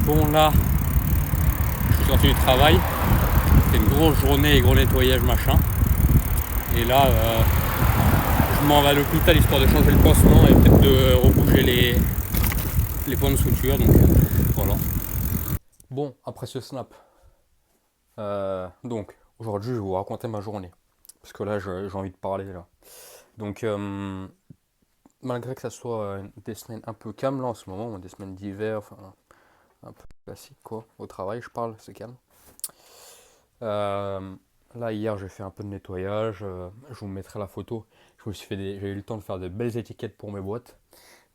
Bon là, je suis sorti du travail, c'était une grosse journée, gros nettoyage machin. Et là, je m'en vais à l'hôpital histoire de changer le pansement et peut-être de rebouger les points de suture. Donc voilà. Bon, après ce snap, donc aujourd'hui je vais vous raconter ma journée. Parce que là j'ai envie de parler là. Donc malgré que ça soit des semaines un peu calmes là en ce moment, des semaines d'hiver, enfin un peu classique quoi, au travail je parle, c'est calme. Euh, Là, hier, j'ai fait un peu de nettoyage. Je vous mettrai la photo. J'ai eu le temps de faire de belles étiquettes pour mes boîtes.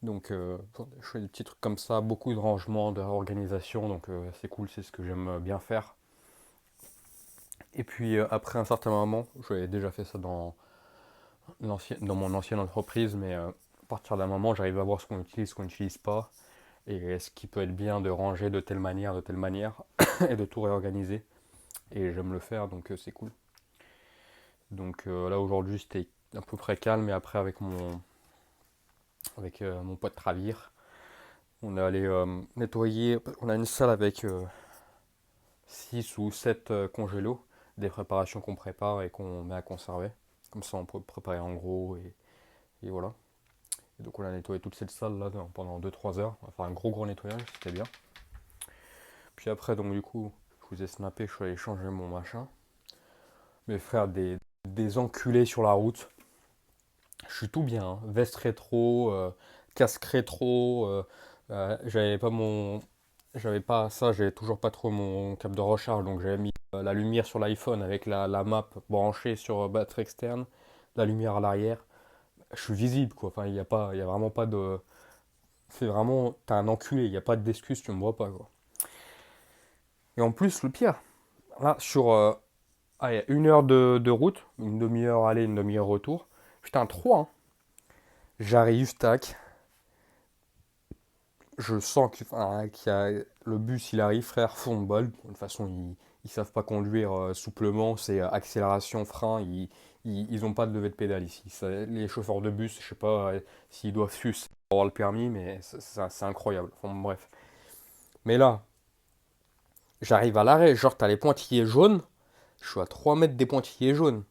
Donc, je fais des petits trucs comme ça, beaucoup de rangement, de réorganisation. Donc, c'est cool, c'est ce que j'aime bien faire. Et puis, après un certain moment, j'avais déjà fait ça dans mon ancienne entreprise, mais à partir d'un moment, j'arrive à voir ce qu'on n'utilise pas, et ce qui peut être bien de ranger de telle manière, et de tout réorganiser. Et j'aime le faire, donc c'est cool. Donc là aujourd'hui c'était à peu près calme et après avec mon pote Travir, on est allé nettoyer, on a une salle avec 6 ou 7 congélos, des préparations qu'on prépare et qu'on met à conserver. Comme ça on peut préparer en gros et voilà. Et donc on a nettoyé toute cette salle là pendant 2-3 heures, enfin un gros nettoyage, c'était bien. Puis après donc du coup je vous ai snappé, je suis allé changer mon machin. Mes frères des enculés sur la route. Je suis tout bien, hein. Veste rétro, casque rétro. J'avais pas ça, j'avais toujours pas trop mon câble de recharge, donc j'avais mis la lumière sur l'iPhone avec la map branchée sur batterie externe, la lumière à l'arrière. Je suis visible quoi. Enfin, il y a vraiment pas de. C'est vraiment, t'es un enculé, il y a pas d'excuse, tu me vois pas quoi. Et en plus, le pire, là sur allez, 1 heure de route, une demi-heure aller, une demi-heure retour. Putain, 3, hein. J'arrive, tac. Je sens qu'il y a le bus, il arrive, frère, fond de balle. De toute façon, ils savent pas conduire souplement, c'est accélération, frein, ils ont pas de levée de pédale ici. Les chauffeurs de bus, je sais pas s'ils doivent sucer pour avoir le permis, mais c'est incroyable. Enfin, bref. Mais là, j'arrive à l'arrêt, genre t'as les pointillés jaunes, je suis à 3 mètres des pointillés jaunes,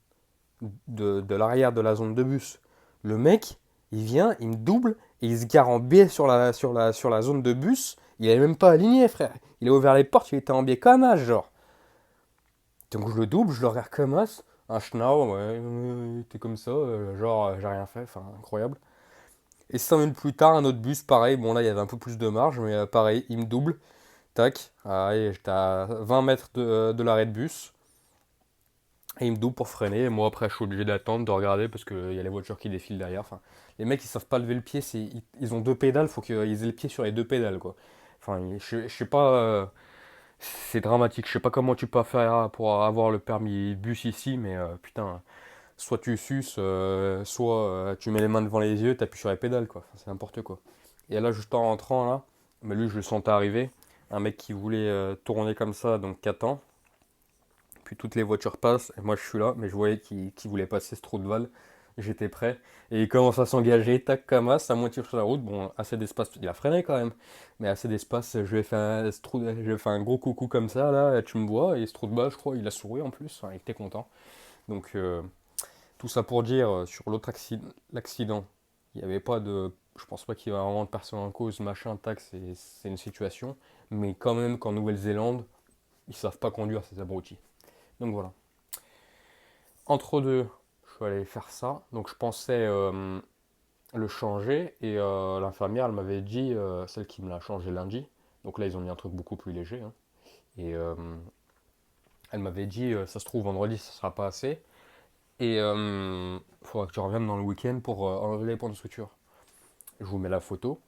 de l'arrière de la zone de bus. Le mec, il vient, il me double et il se gare en biais sur la zone de bus. Il avait même pas aligné, frère. Il a ouvert les portes, il était en biais comme as, genre. Donc je le double, je le regarde comme as. Un schnauz, ouais, t'es comme ça, genre j'ai rien fait, enfin incroyable. Et 5 minutes plus tard, un autre bus, pareil, bon là il y avait un peu plus de marge, mais pareil, il me double, tac, allez, j'étais à 20 mètres de l'arrêt de bus. Et il me double pour freiner. Et moi, après, je suis obligé d'attendre, de regarder parce qu'il y a les voitures qui défilent derrière. Enfin, les mecs, ils savent pas lever le pied. Ils ont deux pédales, faut qu'ils aient le pied sur les deux pédales, quoi. Enfin, je sais pas. C'est dramatique. Je sais pas comment tu peux faire pour avoir le permis bus ici, mais putain, soit tu suces, soit tu mets les mains devant les yeux, t'appuies sur les pédales, quoi. Enfin, c'est n'importe quoi. Et là, juste en rentrant, là, mais lui, je le sentais arriver. Un mec qui voulait tourner comme ça, donc qui attend. Puis toutes les voitures passent, et moi je suis là, mais je voyais qu'il voulait passer ce trou de balle. J'étais prêt. Et il commence à s'engager, tac, comme à moitié sur la route. Bon, assez d'espace, il a freiné quand même, mais assez d'espace. Je lui ai fait je lui ai fait un gros coucou comme ça, là, tu me vois, et ce trou de balle, je crois, il a souri en plus, enfin, il était content. Donc, tout ça pour dire, sur l'accident, il n'y avait pas de. Je pense pas qu'il y ait vraiment de personne en cause, machin, tac, c'est une situation. Mais quand même qu'en Nouvelle-Zélande, ils savent pas conduire ces abrutis. Donc voilà. Entre deux, je suis allé faire ça. Donc je pensais le changer et l'infirmière, elle m'avait dit, celle qui me l'a changé lundi, donc là ils ont mis un truc beaucoup plus léger, hein. Et elle m'avait dit, ça se trouve vendredi, ça sera pas assez. Et il faudra que tu reviennes dans le week-end pour enlever les points de suture. Je vous mets la photo.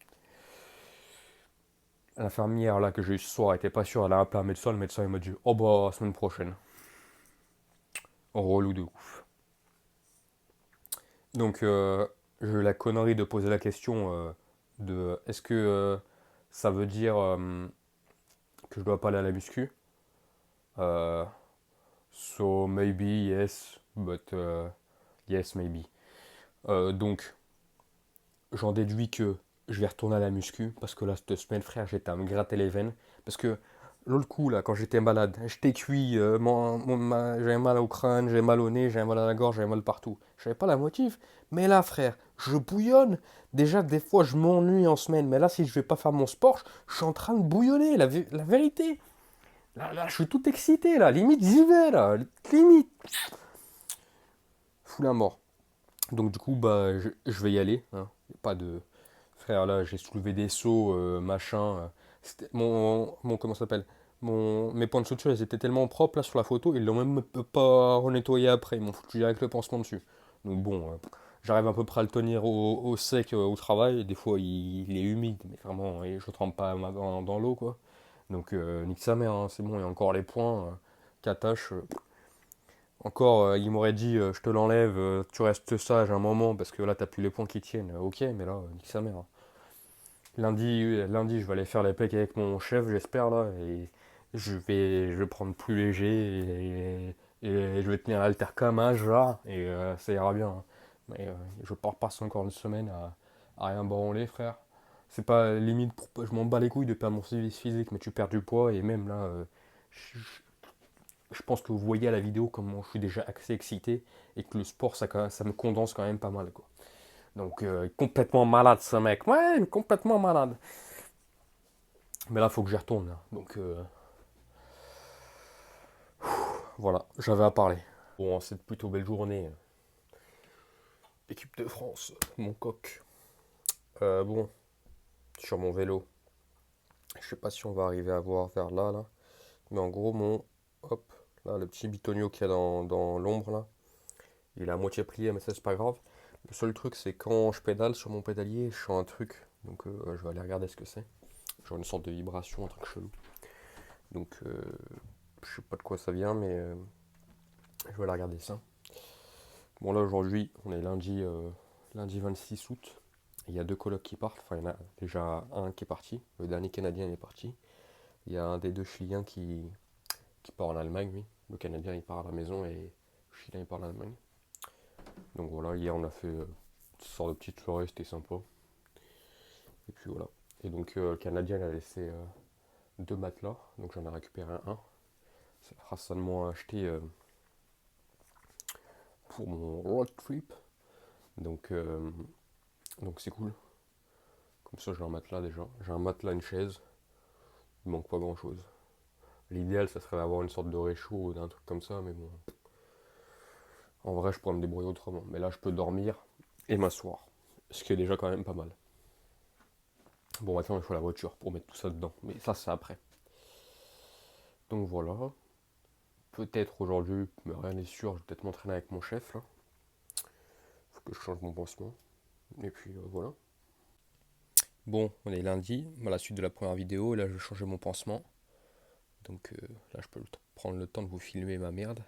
L'infirmière là que j'ai eu ce soir était pas sûre, elle a appelé un médecin, le médecin il m'a dit, oh bah semaine prochaine. Relou de ouf. Donc, j'ai eu la connerie de poser la question de est-ce que ça veut dire que je dois pas aller à la muscu? Euh, so maybe yes, but yes maybe. Donc, j'en déduis que je vais retourner à la muscu parce que là, cette semaine, frère, j'étais à me gratter les veines. Parce que l'autre coup, là, quand j'étais malade, j'étais cuit, j'avais mal au crâne, j'avais mal au nez, j'avais mal à la gorge, j'avais mal partout. Je savais pas la motif. Mais là, frère, je bouillonne. Déjà, des fois, je m'ennuie en semaine. Mais là, si je vais pas faire mon sport, je suis en train de bouillonner, la vérité. Là, je suis tout excité, là. Limite, j'y vais, là. Limite. Fou la mort. Donc, du coup, bah, je vais y aller, hein. Y a pas de. Frère, là, j'ai soulevé des seaux, machin. Comment ça s'appelle? Mes points de suture, ils étaient tellement propres là sur la photo, ils l'ont même pas renettoyé après. Ils m'ont foutu direct le pansement dessus. Donc bon, j'arrive à peu près à le tenir au sec au travail. Et des fois, il est humide, mais vraiment, et je trempe pas dans l'eau, quoi. Donc, nique sa mère, hein, c'est bon, il y a encore les points qui attachent. Encore, il m'aurait dit, je te l'enlève, tu restes sage un moment, parce que là, t'as plus les points qui tiennent. Ok, mais là, nique sa mère, hein. Lundi, je vais aller faire les pecs avec mon chef, j'espère, là, et je vais prendre plus léger, et je vais tenir l'halter comme un là, et ça ira bien, hein. Mais je pars passer encore une semaine à rien branler, frère. C'est pas limite pour. Je m'en bats les couilles de perdre mon service physique, mais tu perds du poids, et même là, je, je pense que vous voyez à la vidéo comment je suis déjà assez excité, et que le sport, ça me condense quand même pas mal, quoi. Donc, complètement malade, ce mec. Ouais, complètement malade. Mais là, faut que j'y retourne, là. Donc, voilà, j'avais à parler. Bon, c'est plutôt belle journée. Équipe de France, mon coq. Bon, sur mon vélo. Je sais pas si on va arriver à voir vers là, là. Mais en gros, hop, là, le petit bitonio qu'il y a dans l'ombre, là, il est à moitié plié, mais ça, c'est pas grave. Le seul truc, c'est quand je pédale sur mon pédalier, je sens un truc. Donc, je vais aller regarder ce que c'est. Genre une sorte de vibration, un truc chelou. Donc, je sais pas de quoi ça vient, mais je vais aller regarder ça. Bon, là, aujourd'hui, on est lundi 26 août. Il y a deux colocs qui partent. Enfin, il y en a déjà un qui est parti. Le dernier Canadien il est parti. Il y a un des deux Chiliens qui part en Allemagne, lui. Le Canadien, il part à la maison et le Chilien, il part en Allemagne. Donc voilà, hier, on a fait une sorte de petite soirée, c'était sympa. Et puis voilà. Et donc, le Canadien, il a laissé deux matelas. Donc, j'en ai récupéré un. Ça fera seulement acheté pour mon road trip. Donc, donc c'est cool. Comme ça, j'ai un matelas déjà. J'ai un matelas, une chaise. Il manque pas grand chose. L'idéal, ça serait d'avoir une sorte de réchaud ou d'un truc comme ça, mais bon. En vrai, je pourrais me débrouiller autrement. Mais là, je peux dormir et m'asseoir. Ce qui est déjà quand même pas mal. Bon, maintenant, il faut la voiture pour mettre tout ça dedans. Mais ça, c'est après. Donc voilà. Peut-être aujourd'hui, mais rien n'est sûr, je vais peut-être m'entraîner avec mon chef là. Faut que je change mon pansement. Et puis voilà. Bon, on est lundi, à la suite de la première vidéo, et là je vais changer mon pansement. Donc là je peux prendre le temps de vous filmer ma merde.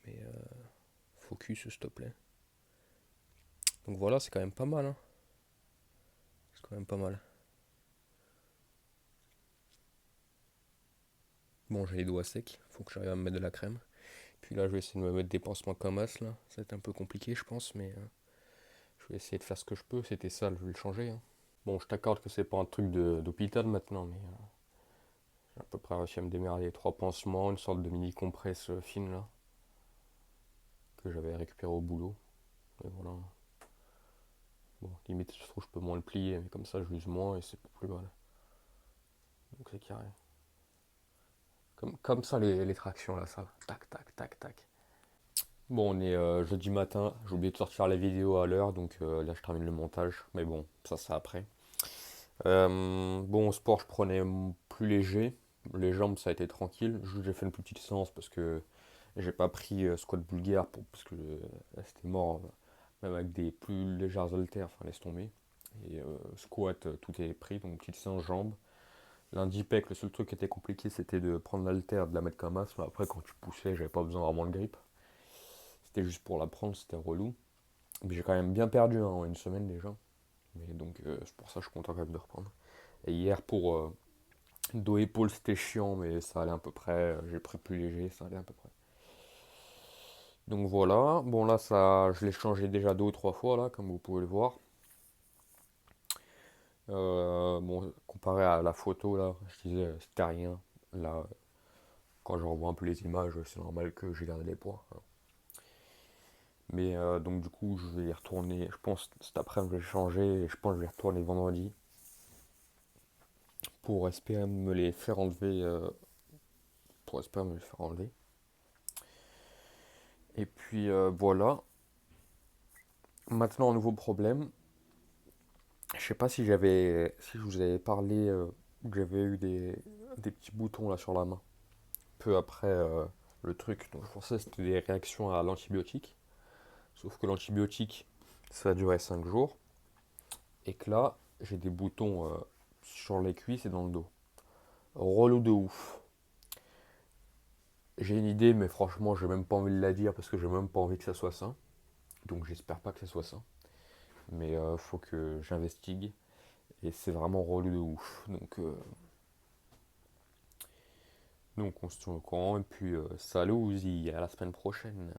Mais focus s'il te plaît. Donc voilà, c'est quand même pas mal, hein. C'est quand même pas mal. Bon, j'ai les doigts secs, faut que j'arrive à me mettre de la crème. Puis là je vais essayer de me mettre des pansements comme as là. Ça va être un peu compliqué je pense, mais je vais essayer de faire ce que je peux. C'était sale, je vais le changer, hein. Bon, je t'accorde que c'est pas un truc d'hôpital maintenant, mais j'ai à peu près réussi à me démerder. Trois pansements, une sorte de mini compresse fine là, que j'avais récupéré au boulot. Et voilà. Bon, limite, je trouve que je peux moins le plier, mais comme ça, je l'use moins et c'est pas plus mal. Donc c'est carré. Comme ça, les tractions là, ça va. Tac, tac, tac, tac. Bon, on est jeudi matin. J'ai oublié de sortir la vidéo à l'heure, donc là, je termine le montage. Mais bon, ça, c'est après. Bon, au sport, je prenais plus léger. Les jambes, ça a été tranquille. Juste, j'ai fait une petite séance parce que j'ai pas pris squat bulgare parce que c'était mort, même avec des plus légères haltères. Enfin, laisse tomber. Et squat, tout est pris, donc petite séance jambes. Lundi pec, le seul truc qui était compliqué, c'était de prendre l'haltère, de la mettre comme as. Mais après, quand tu poussais, j'avais pas besoin vraiment de grip. C'était juste pour la prendre, c'était relou. Mais j'ai quand même bien perdu, hein, en une semaine déjà. Mais donc, c'est pour ça que je suis content quand même de reprendre. Et hier, pour dos épaule, c'était chiant, mais ça allait à peu près. J'ai pris plus léger, ça allait à peu près. Donc voilà. Bon, là, ça, je l'ai changé déjà deux ou trois fois, là, comme vous pouvez le voir. Bon, comparé à la photo, là, je disais, c'était rien. Là, quand je revois un peu les images, c'est normal que j'ai gardé les points, hein. Mais donc, du coup, je vais y retourner. Je pense cet après-midi, je vais changer. Et je pense que je vais y retourner vendredi pour espérer me les faire enlever. Pour espérer me les faire enlever. Et puis, voilà. Maintenant, un nouveau problème. Je sais pas si je vous avais parlé que j'avais eu des petits boutons là sur la main, peu après le truc. Donc je pensais que c'était des réactions à l'antibiotique. Sauf que l'antibiotique, ça a duré 5 jours. Et que là, j'ai des boutons sur les cuisses et dans le dos. Relou de ouf. J'ai une idée, mais franchement, j'ai même pas envie de la dire parce que j'ai même pas envie que ça soit ça. Donc j'espère pas que ça soit ça. Mais faut que j'investigue. Et c'est vraiment relou de ouf. Donc on se tient au courant. Et puis salut, à la semaine prochaine.